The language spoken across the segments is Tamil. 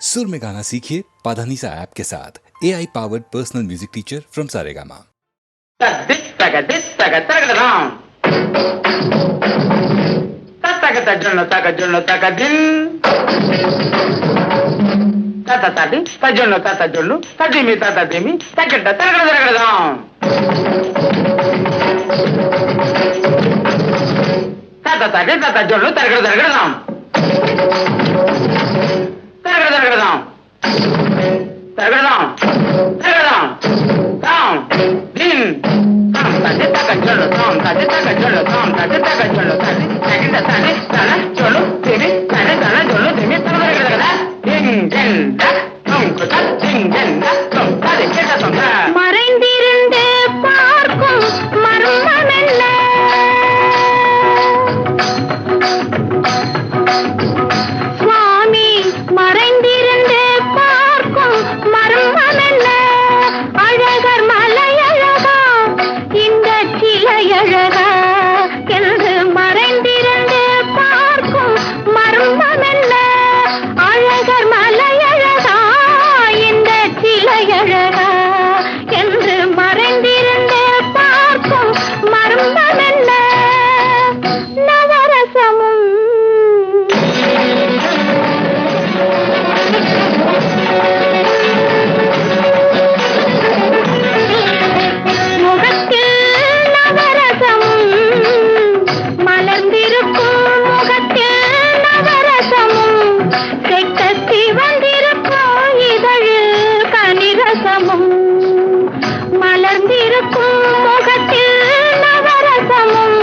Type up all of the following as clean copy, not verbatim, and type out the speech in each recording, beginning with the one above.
सुर में गाना सीखिए पाधानीसा ऐप के साथ AI powered personal music teacher from Saregama. மறைந்திருந்து பார்க்கும் மர்மமென்ன சுவாமி, மறைந்திருந்து பார்க்கும் மர்மமென்ன அழகர் மலையழகா இந்த சிலையழகா என்று மறைந்திருந்து பார்க்கும் மர்மமென்ன அழகர் மலையழகா இந்த சிலையழகா என்று மறைந்திருந்து பார்க்கும் மர்மமென்ன நவரசமும் முகத்தில் நவரசமும் மலர்ந்திருக்கும் முகத்தில் நவரசமும் செக்கத்தி வந்திருக்கும் இதழில் கனிரசமும் மலர்ந்திருக்கும் முகத்தில் நவரசமும்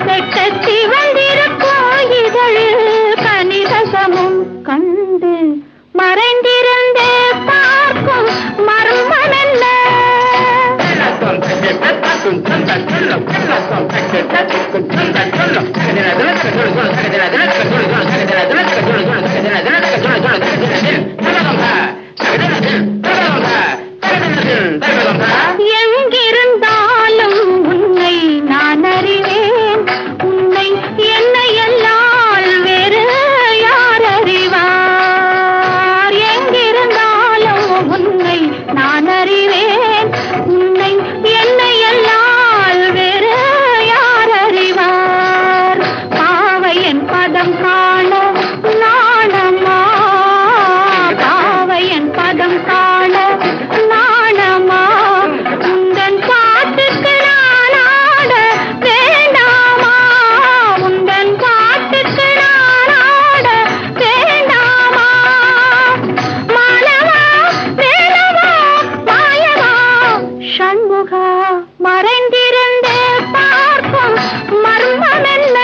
செக்கத்தி வந்திருக்கும் இதழில் கனிரசமும் கண்டு மறைந்திருந்து பார்க்கும் மர்மமென்ன எங்கிருந்தாலும் உன்னை நான் அறிவேன், உன்னை என்னை அல்லால் வேறு யார் அறிவார்? எங்கிருந்தாலும் உன்னை நான் அறிவேன், உன்னை என்னை அல்லால் வேறு யார் அறிவார்? பாவையன் பதம் காண நாணமா, பாவையன் பதம் காண நாணமா, உந்தன் பாட்டுக்கு நான் ஆட வேண்டாமா, உந்தன் பாட்டுக்கு நான் ஆட வேண்டாமா? மாலவா வேலவா மாயவா சண்முகா, மறைந்திருந்து பார்க்கும் மர்மமென்ன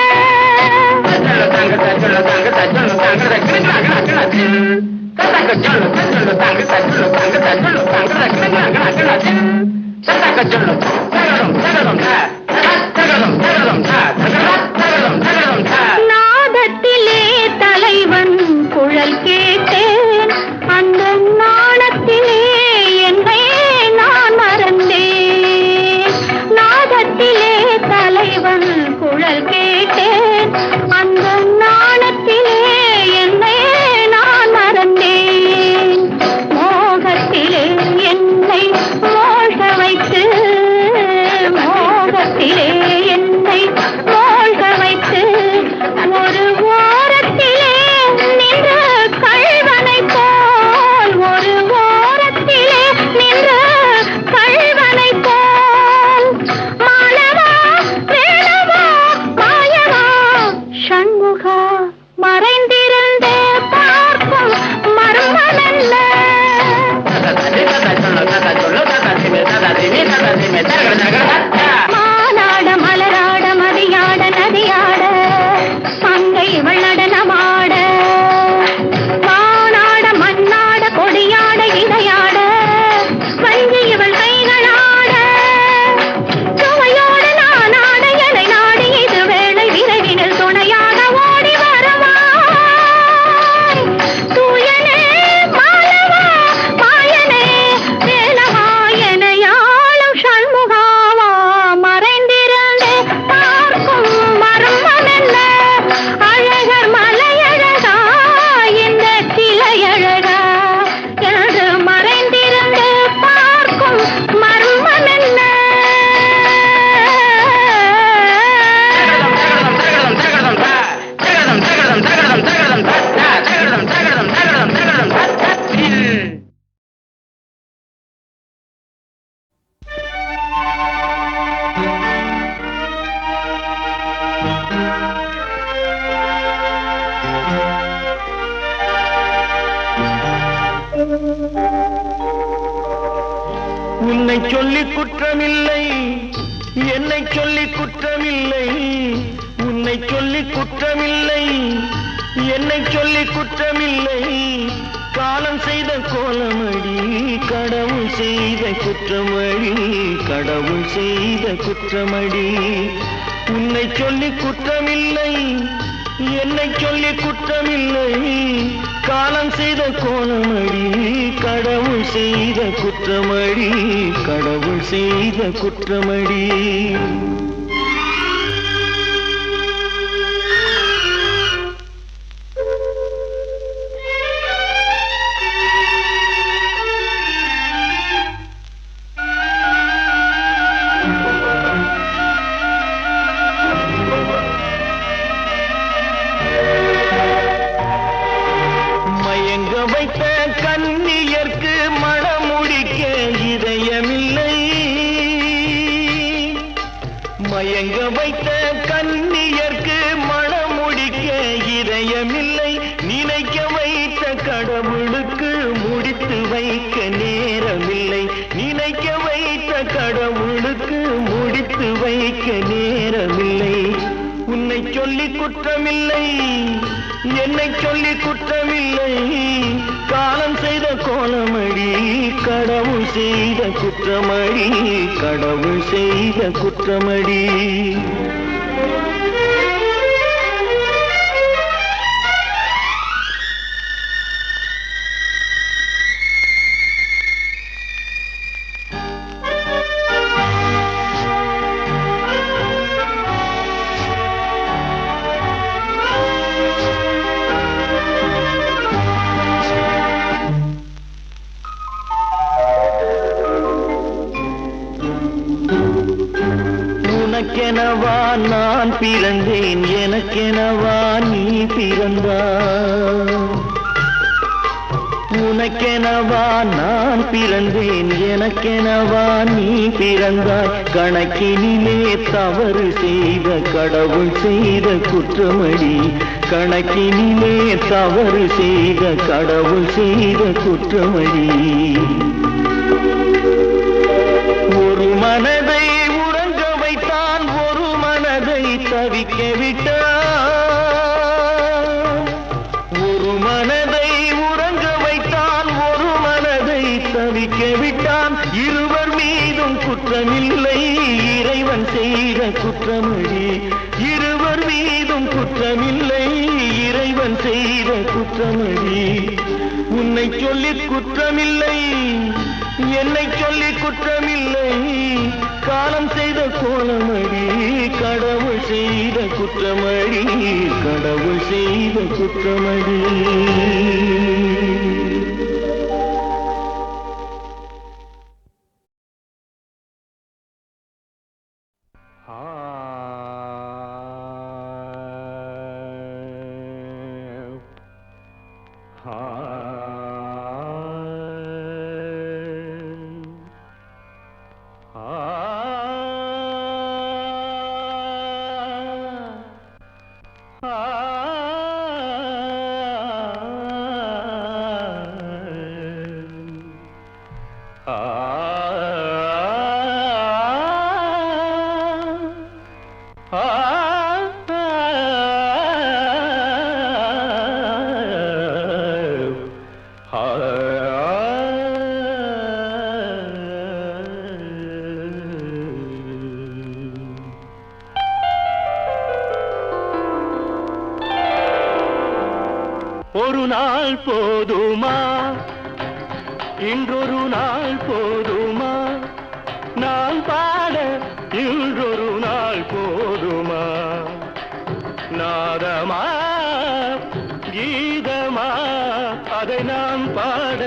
நாதத்திலே தலைவன் குழல் கேட்டேன், அந்த நாணத்திலே என்னை நான் மறந்தேன். நாதத்திலே தலைவன் குழல் கேட்டேன், அந்த நாணத்திலே என்னை நான் மறந்தேன். மோகத்திலே என்னை மோக வைத்து, மோகத்திலே என்னை மோக வைத்து ஒரு ஓரத்திலே நின்று கள்வனை உன்னை சொல்லி குற்றமில்லை, என்னை சொல்லி குற்றமில்லை, உன்னை சொல்லி குற்றமில்லை, என்னை சொல்லி குற்றமில்லை. காலம் செய்த கோலமடி, கடவுள் செய்த குற்றமடி, கடவுள் செய்த குற்றமடி. உன்னை சொல்லி குற்றமில்லை, என்னை சொல்லி குற்றமில்லை. காலம் செய்த கோலமடி, கடவுள் செய்த குற்றமடி, கடவுள் செய்த குற்றமடி. வைத்த கன்னியர்க்கு மணமுடிக்க இதயமில்லை, மயங்க வைத்த கன்னியர்க்கு மணமுடிக்க இதயமில்லை. நினைக்க வைத்த கடவுளுக்கு முடித்து வைக்க நேரமில்லை, நினைக்க வைத்த கடவுளுக்கு முடித்து வைக்க நேரமில்லை. உன்னை சொல்லி குற்றமில்லை, என்னை சொல்லி குற்றமில்லை. காலம் செய்த கோலமடி, கடவுள் செய்த குற்றமடி, கடவுள் செய்த குற்றமடி. உனக்கெனவா நான் பிறந்தேன், எனக்கெனவா நீ பிறந்தாய். உனக்கெனவா நான் பிறந்தேன், எனக்கெனவா நீ பிறந்தாய். கணக்கினிலே தவறு செய்த கடவுள் செய்த குற்றமடி, கணக்கினிலே தவறு செய்த கடவுள் செய்த குற்றமடி. ஒரு மனதை உறங்க வைத்தான், ஒரு மனதை தவிக்க விட்டான். ஒரு மனதை உறங்க வைத்தான், ஒரு மனதை தவிக்க விட்டான். இருவர் மீதும் குற்றமில்லை, இறைவன் செய்த குற்றமடி. இருவர் மீதும் குற்றமில்லை, இறைவன் செய்த குற்றமடி. உன்னை சொல்லி குற்றமில்லை, என்னை சொல்லி குற்றமில்லை. காலம் செய்த கோலமடி, கடவுள் செய்த குற்றமடி, கடவுள் செய்த குற்றமடி. ஒரு நாள் போதுமா, இன்றொரு நாள் போதுமா, நான் பாட இன்றொரு நாள் போதுமா. நாதமா கீதமா, அதை நான் பாட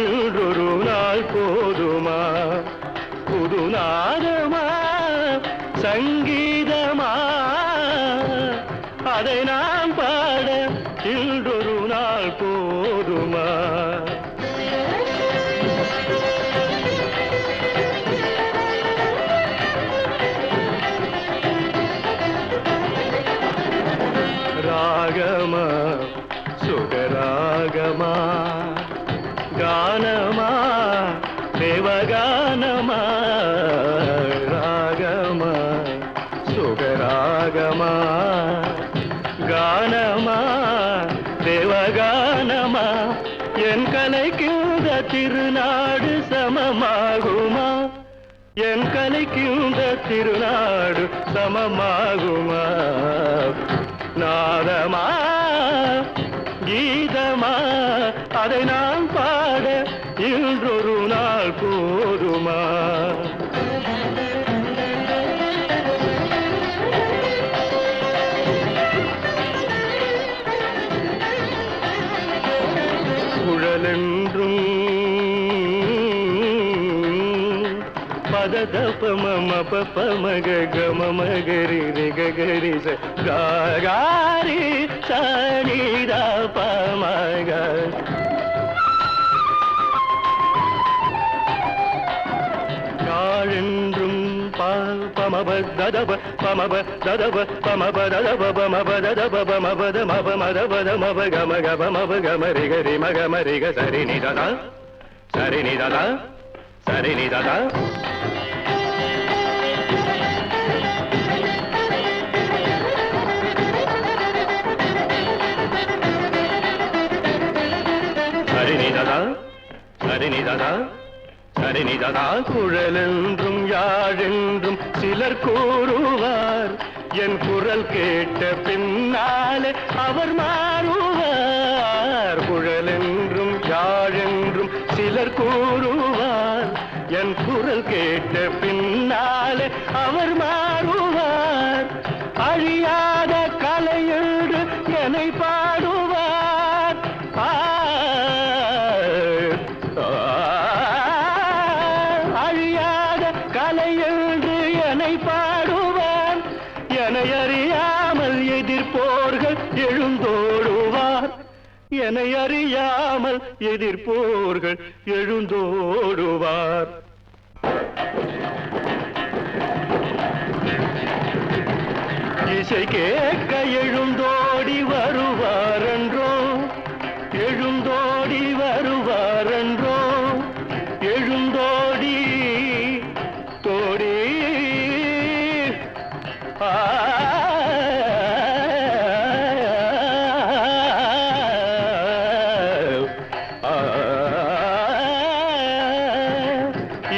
இன்றொரு நாள் போதுமா. புது நாதமா சங்கீதமா, அதை நான் பாட இன்றொரு நாள் போதுமா. ராகமா சுகராகமா, கானமா தேவகானமா, என் கலைக்கின்ற திருநாடு சமமாகுமா? என் கலைக்கின்ற திருநாடு சமமாகுமா? நாதமா கீதமா அதை நான் பாட இன்றொரு நாள் போதுமா? குழலென்றும் பததப மம பப மக கம மகரி ரிகரி காரி சனிதா பமக. காழென்றும் பமப ததப பமப ததப பமப ததப பமப ததப பமபத மப மதபத மப கம கப மப கம ரிகரி மக மரிக சரி நிததா சரி நிததா சரி நிததா. சரிநிததா சரிநிததா சரிநிததா. குழலென்றும் யாழென்றும் சிலர் கூறுவார், என் குரல் கேட்ட பின்னாலே அவர் மாறுவார். குழலென்றும் யாழென்றும் சிலர் கூறுவார், என் குரல் கேட்ட பின்னாலே அவர் மாறுவார். அழியாத கலையென்று என்னை பாடுவார். அழியாத கலையென்று என்னை பாடுவார். என்னை அறியாமல் எதிர்ப்போர்கள் எழுந்தோடுவார். என்னை அறியாமல் எதிர்ப்போர்கள் எழுந்தோடுவார். இசை கேட்க எழுந்தோடி வருவாரன்றோ, எழுந்தோடி வருவாரன்றோ, எழுந்தோடி தோடி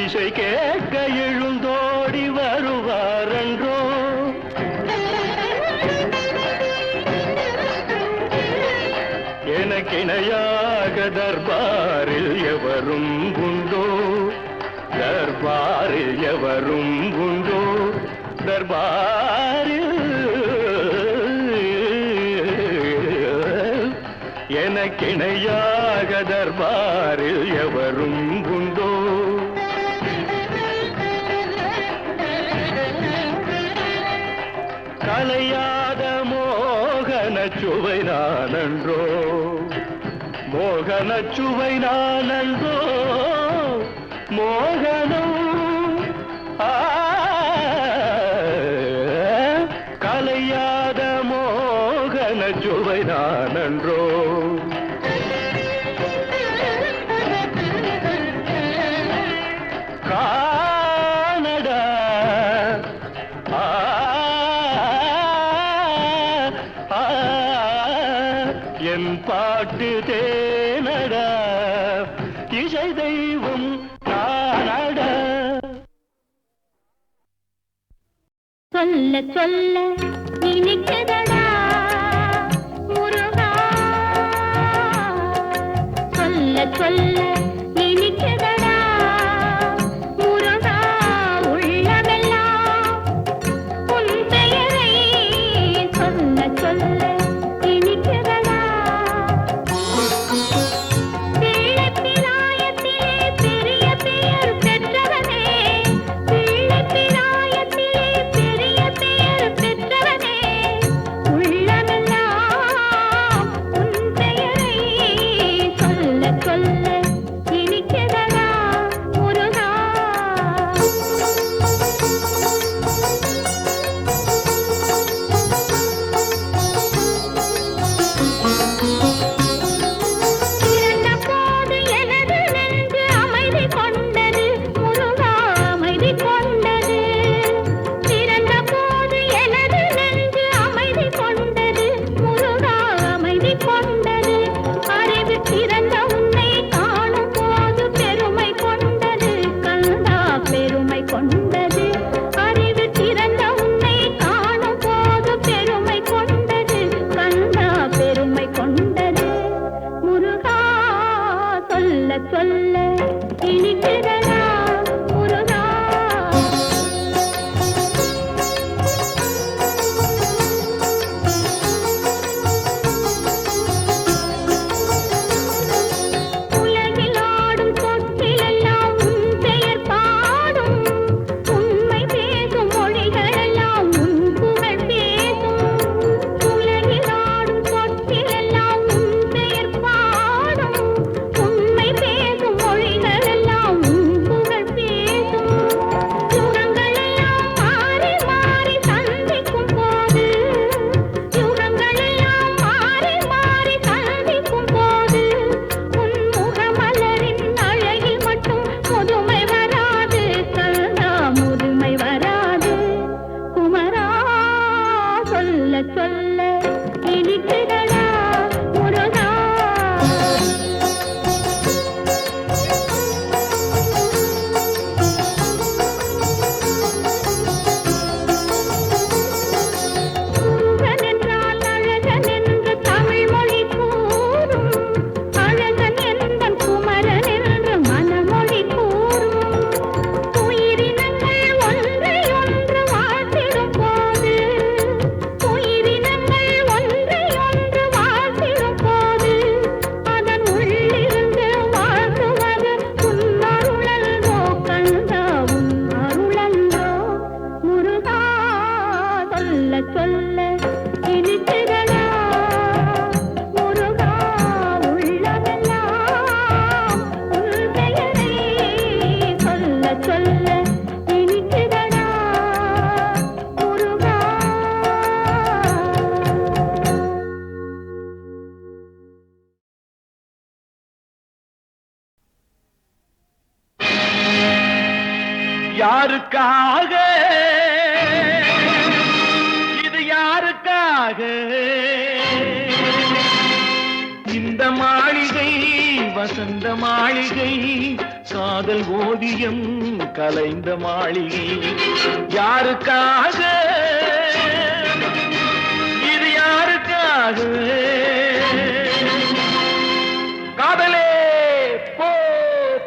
இசை கேட்க எழுந்தோடி வருவாரன்றோ. எனக்கிணையாக தர்பாரில் எவரும் உண்டோ, தர்பாரில் எவரும் உண்டோ, தர்பாரில் எனக்கிணையாக தர்பாரில் எவரும் உண்டோ. கலையாத மோகன சுவை நானன்றோ, மோகன சுவை நானன்றோ, மோகனம் கலையாத மோகன சுவை நானன்றோ. கானடா என் பாட்டு தேனடா, இசை தெய்வம் நானடா. சொல்ல சொல்ல இனிக்குதடா முருகா, சொல்ல சொல்ல இனிக்குதடா முருகா. உள்ளமெல்லாம் உன் பெயரை சொல்ல சொல்ல இனிக்குதடா. பிள்ளைப்பிராயத்திலே பெரிய பெயர் பெற்றவனே, பிள்ளைப்பிராயத்திலே பெரிய பெயர் பெற்றவனே, உள்ளமெல்லாம் உன் பெயரை சொல்ல சொல்ல இனிக்குதடா முருகா. பிறந்தபோது எனது நெஞ்சு அமைதி கொண்டது முருகா, அமைதி கொண்டது. பிறந்தபோது எனது நெஞ்சு அமைதி கொண்டது முருகா, அமைதி கொண்டது. அறிவு பிறந்த உன்னை சொல்ல இனிக்கிறதா முருகா உலகில் ஆடும் சொற்களெல்லாம் உன் பெயர் பாடும் உண்மை பேசும் மொழிகளெல்லாம் உன் புகழ் பேசும் உலகில் ஆடும் சொற்களெல்லாம் உன் பெயர் பாடும் உண்மை பேசும் மொழிகளெல்லாம் உன் புகழ் பேசும் யுகங்களெல்லாம் மாறி மாறி சந்திக்கும் போது யுகங்களெல்லாம் மாறி மாறி சந்திக்கும் போது உன் முகமலரின் அழகில் மட்டும் முதுமை வராது கந்தா முதுமை வராது குமரா சொல்ல சொல்ல இனிக்கிறதா முருகா முருகன் என்றால் அழகன் என்று தமிழ் மொழி கூறும் அழகன் என்பன் குமரன் என்று மனமொழி கூறும் உயிரினங்கள் ஒன்றை ஒன்று வாழ்த்திடும் போது உயிரினங்கள் ஒன்றை ஒன்று வாழ்த்திடும் போது அதன் உள்ளிருந்து வாழ்த்துவது உன் அருளன்றோ கந்தா உன் அருளன்றோ முருகா சொல்ல சொல்ல இனிக்கிறதா முருகா உள்ளமெல்லாம் உன் பெயரை சொல்ல சொல்ல இனிக்கிறதா முருகா யாருக்காக இது யாருக்காக இந்த மாளிகை வசந்த மாளிகை காதல் ஓவியம் கலைந்த மாளிகை யாருக்காக இது யாருக்காக காதலே போ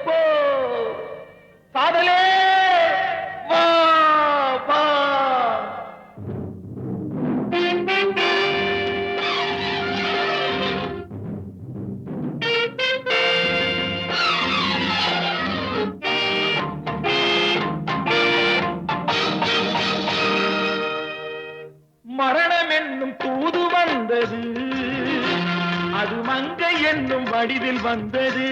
போ காதலே வா வா மரணம் என்னும் தூது வந்தது அது மங்கை என்னும் வடிவில் வந்தது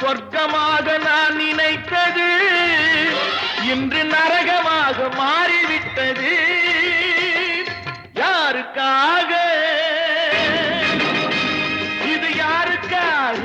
சொர்க்கமாக நான் நினைத்தது இன்று நரகமாக மாறிவிட்டது யாருக்காக இது யாருக்காக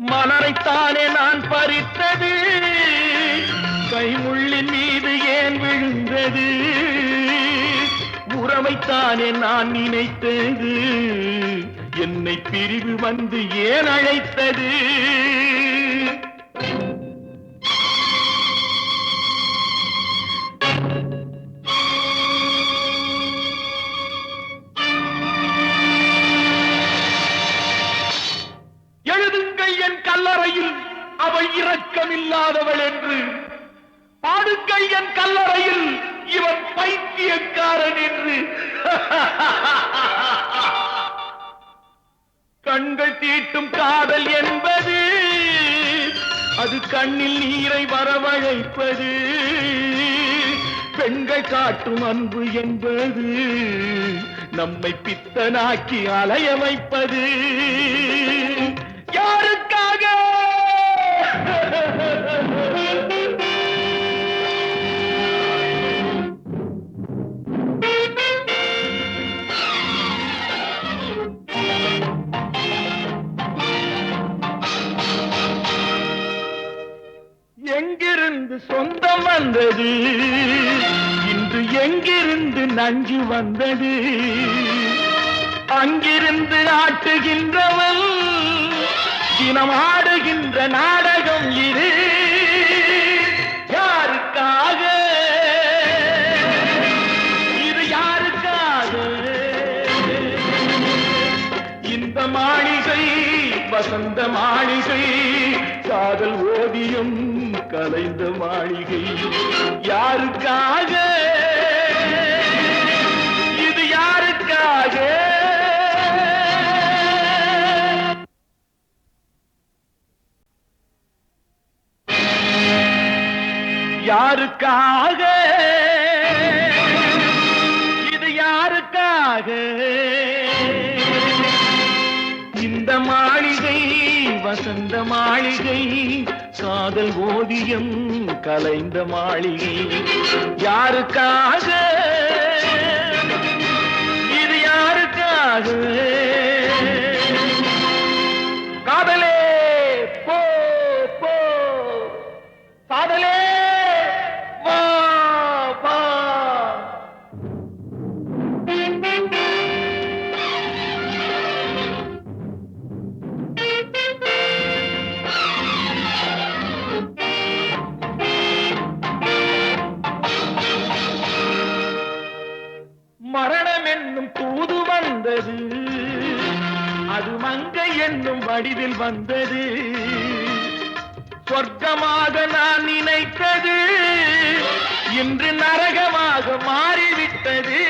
மலரைத்தானே நான் பறித்தது கைமுள்ளின் மீது ஏன் விழுந்தது உறவைத்தானே நான் நினைத்தது என்னை பிரிவு வந்து ஏன் அழைத்தது எழுதுங்கள் என் கல்லறையில் அவள் இரக்கமில்லாதவள் என்று பாடுங்கள் என் கல்லறையில் இவன் பைத்தியக்காரன் என்று கண்கள் தீட்டும் காதல் என்பது அது கண்ணில் நீரை வரவழைப்பது பெண்கள் காட்டும் அன்பு என்பது நம்மை பித்தனாக்கி அலைய வைப்பது யாருக்காக எங்கிருந்து சொந்தம் வந்தது இன்று எங்கிருந்து நஞ்சு வந்தது அங்கிருந்து ஆட்டுகின்றவன் தினம் ஆடுகின்ற நாடகம் இது யாருக்காக இது யாருக்காக இந்த மாளிகை வசந்த மாளிகை காதல் ஓவியம் கலைந்த மாளிகை யாருக்காக இது யாருக்காக யாருக்காக இது யாருக்காக இந்த மாளிகை வசந்த மாளிகை காதல் ஓவியம் கலைந்த மாளிகை யாருக்காக இது யாருக்காக காதலே போ போ காதலே வா வா மரணம் என்னும் தூது வந்தது அது மங்கை என்னும் வடிவில் வந்தது சொர்க்கமாக நான் நினைத்தது இன்று நரகமாக மாறிவிட்டது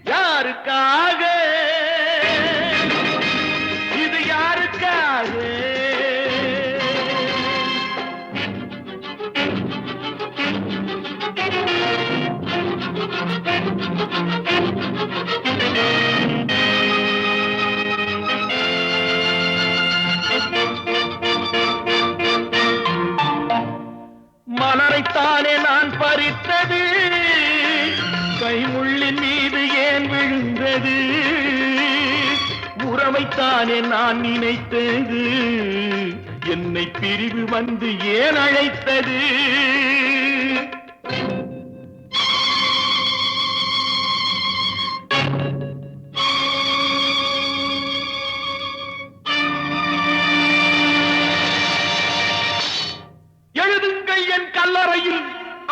யாருக்காக இது யாருக்காக மலரைத்தானே நான் பறித்தது கைமுள்ளின் மீது ஏன் விழுந்தது உறவைத்தானே நான் நினைத்தது என்னை பிரிவு வந்து ஏன் அழைத்தது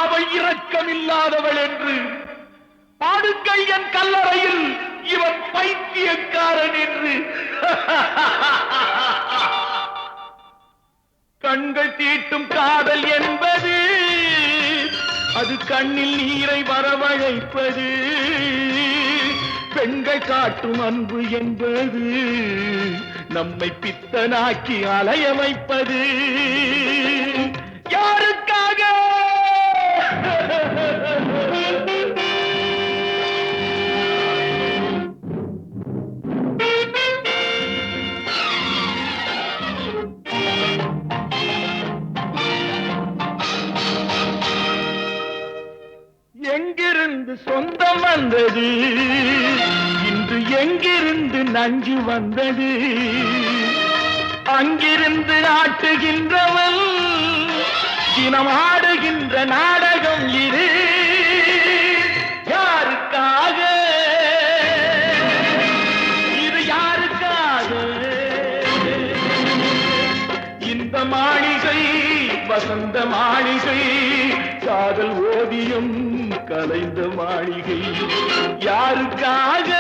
அவள் இரக்கமில்லாதவள் என்று பாடுக்கை என் கல்லறையில் இவன் பைத்தியக்காரன் என்று கண்கள் தீட்டும் காதல் என்பது அது கண்ணில் நீரை வரவழைப்பது பெண்கள் காட்டும் அன்பு என்பது நம்மை பித்தனாக்கி அலைய வைப்பது யாருக்காக எங்கிருந்து சொந்தம் வந்தது இன்று எங்கிருந்து நஞ்சு வந்தது அங்கிருந்து ஆட்டுகின்றவன் தினம் ஆடுகின்ற நாடகம் இது யாருக்காக இது யாருக்காக இந்த மாளிகை வசந்த மாளிகை காதல் ஓவியம் கலைந்த மாளிகை யாருக்காக